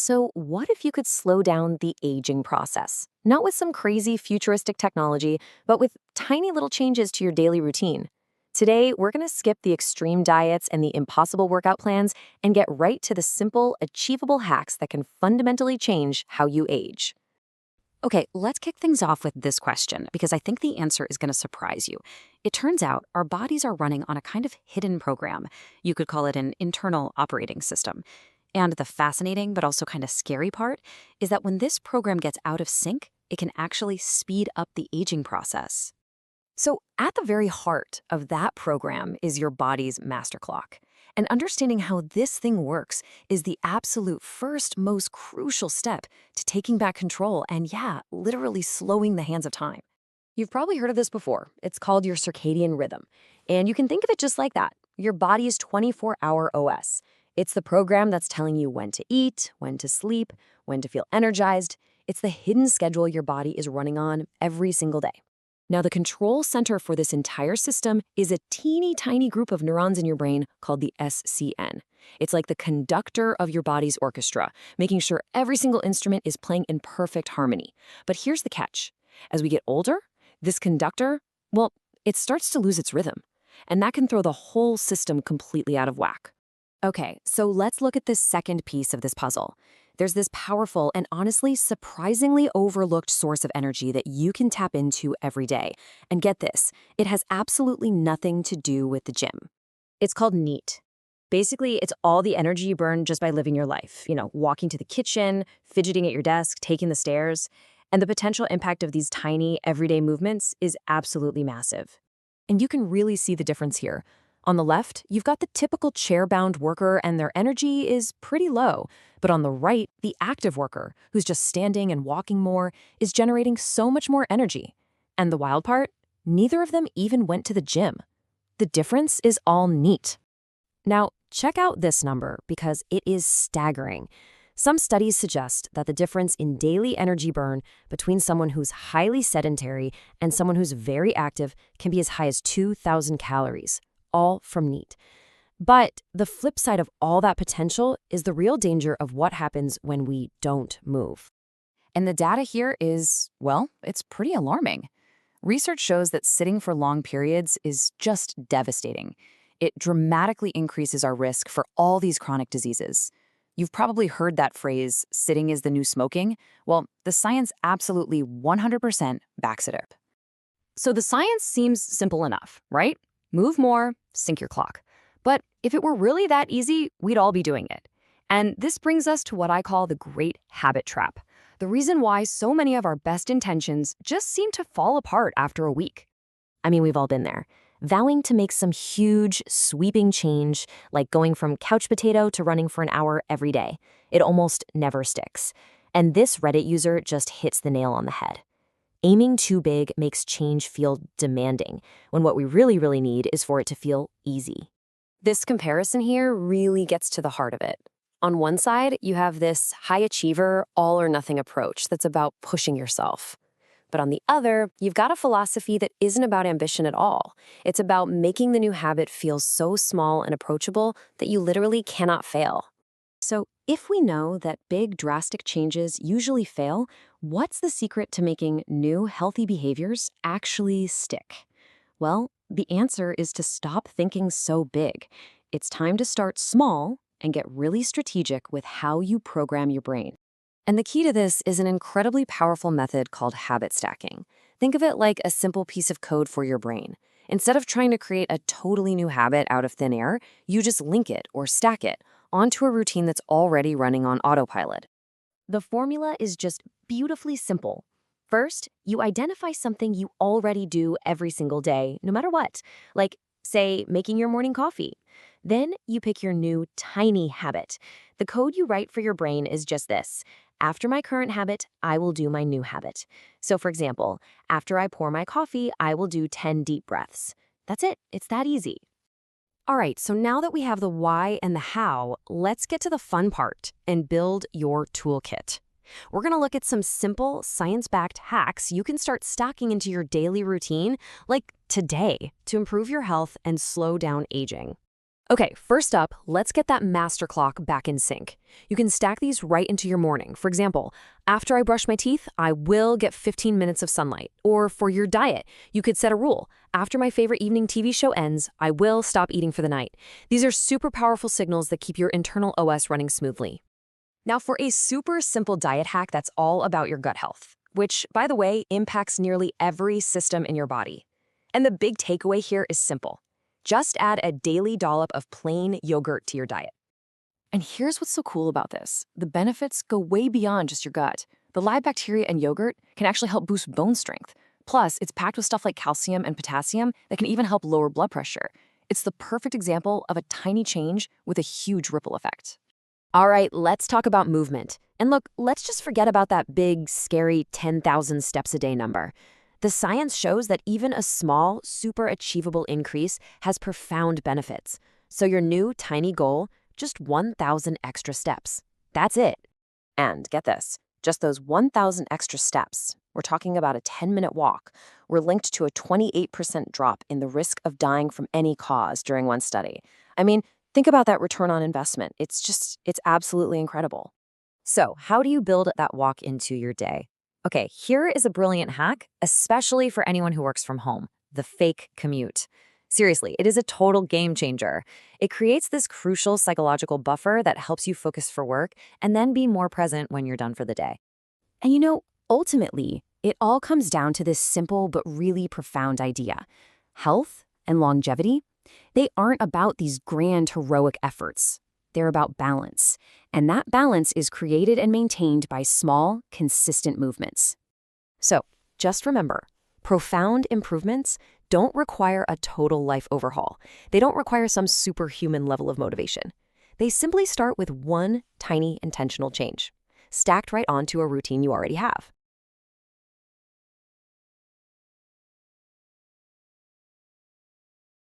So, what if you could slow down the aging process? Not with some crazy futuristic technology, but with tiny little changes to your daily routine. Today, we're going to skip the extreme diets and the impossible workout plans and get right to the simple, achievable hacks that can fundamentally change how you age. Okay, let's kick things off with this question because I think the answer is going to surprise you. It turns out our bodies are running on a kind of hidden program. You could call it an internal operating system. And the fascinating but also kind of scary part is that when this program gets out of sync, it can actually speed up the aging process. So, at the very heart of that program is your body's master clock. And understanding how this thing works is the absolute first, most crucial step to taking back control and, yeah, literally slowing the hands of time. You've probably heard of this before. It's called your circadian rhythm. And you can think of it just like that. Your body's 24-hour OS. It's the program that's telling you when to eat, when to sleep, when to feel energized. It's the hidden schedule your body is running on every single day. Now, the control center for this entire system is a teeny tiny group of neurons in your brain called the SCN. It's like the conductor of your body's orchestra, making sure every single instrument is playing in perfect harmony. But here's the catch. As we get older, this conductor, well, it starts to lose its rhythm. And that can throw the whole system completely out of whack. Okay, so let's look at this second piece of this puzzle. There's this powerful and honestly surprisingly overlooked source of energy that you can tap into every day. And get this, it has absolutely nothing to do with the gym. It's called NEAT. Basically, it's all the energy you burn just by living your life. Walking to the kitchen, fidgeting at your desk, taking the stairs. And the potential impact of these tiny, everyday movements is absolutely massive. And you can really see the difference here. On the left, you've got the typical chair-bound worker and their energy is pretty low. But on the right, the active worker, who's just standing and walking more, is generating so much more energy. And the wild part? Neither of them even went to the gym. The difference is all NEAT. Now, check out this number because it is staggering. Some studies suggest that the difference in daily energy burn between someone who's highly sedentary and someone who's very active can be as high as 2,000 calories. All from NEAT. But the flip side of all that potential is the real danger of what happens when we don't move. And the data here is, well, it's pretty alarming. Research shows that sitting for long periods is just devastating. It dramatically increases our risk for all these chronic diseases. You've probably heard that phrase, sitting is the new smoking. Well, the science absolutely 100% backs it up. So the science seems simple enough, right? Move more, sync your clock. But if it were really that easy, we'd all be doing it. And this brings us to what I call the great habit trap. The reason why so many of our best intentions just seem to fall apart after a week. I mean, we've all been there. Vowing to make some huge, sweeping change, like going from couch potato to running for an hour every day. It almost never sticks. And this Reddit user just hits the nail on the head. Aiming too big makes change feel demanding, when what we really need is for it to feel easy. This comparison here really gets to the heart of it. On one side, you have this high achiever, all or nothing approach that's about pushing yourself. But on the other, you've got a philosophy that isn't about ambition at all. It's about making the new habit feel so small and approachable that you literally cannot fail. So if we know that big, drastic changes usually fail, what's the secret to making new, healthy behaviors actually stick? Well, the answer is to stop thinking so big. It's time to start small and get really strategic with how you program your brain. And the key to this is an incredibly powerful method called habit stacking. Think of it like a simple piece of code for your brain. Instead of trying to create a totally new habit out of thin air, you just link it or stack it onto a routine that's already running on autopilot. The formula is just beautifully simple. First, you identify something you already do every single day, no matter what, like, say, making your morning coffee. Then you pick your new tiny habit. The code you write for your brain is just this. After my current habit, I will do my new habit. So for example, after I pour my coffee, I will do 10 deep breaths. That's it. It's that easy. All right, so now that we have the why and the how, let's get to the fun part and build your toolkit. We're going to look at some simple, science-backed hacks you can start stacking into your daily routine, like today, to improve your health and slow down aging. Okay, first up, let's get that master clock back in sync. You can stack these right into your morning. For example, after I brush my teeth, I will get 15 minutes of sunlight. Or for your diet, you could set a rule. After my favorite evening TV show ends, I will stop eating for the night. These are super powerful signals that keep your internal OS running smoothly. Now for a super simple diet hack that's all about your gut health, which, by the way, impacts nearly every system in your body. And the big takeaway here is simple. Just add a daily dollop of plain yogurt to your diet. And here's what's so cool about this. The benefits go way beyond just your gut. The live bacteria in yogurt can actually help boost bone strength. Plus, it's packed with stuff like calcium and potassium that can even help lower blood pressure. It's the perfect example of a tiny change with a huge ripple effect. All right, let's talk about movement. And look, let's just forget about that big, scary 10,000 steps a day number. The science shows that even a small, super achievable increase has profound benefits. So your new tiny goal, just 1,000 extra steps. That's it. And get this, just those 1,000 extra steps, we're talking about a 10-minute walk, were linked to a 28% drop in the risk of dying from any cause during one study. I mean, think about that return on investment. It's absolutely incredible. So how do you build that walk into your day? Okay, here is a brilliant hack, especially for anyone who works from home, the fake commute. Seriously, it is a total game changer. It creates this crucial psychological buffer that helps you focus for work and then be more present when you're done for the day. And ultimately, it all comes down to this simple but really profound idea. Health and longevity, they aren't about these grand heroic efforts. They're about balance. And that balance is created and maintained by small, consistent movements. So, just remember, profound improvements don't require a total life overhaul. They don't require some superhuman level of motivation. They simply start with one tiny intentional change, stacked right onto a routine you already have.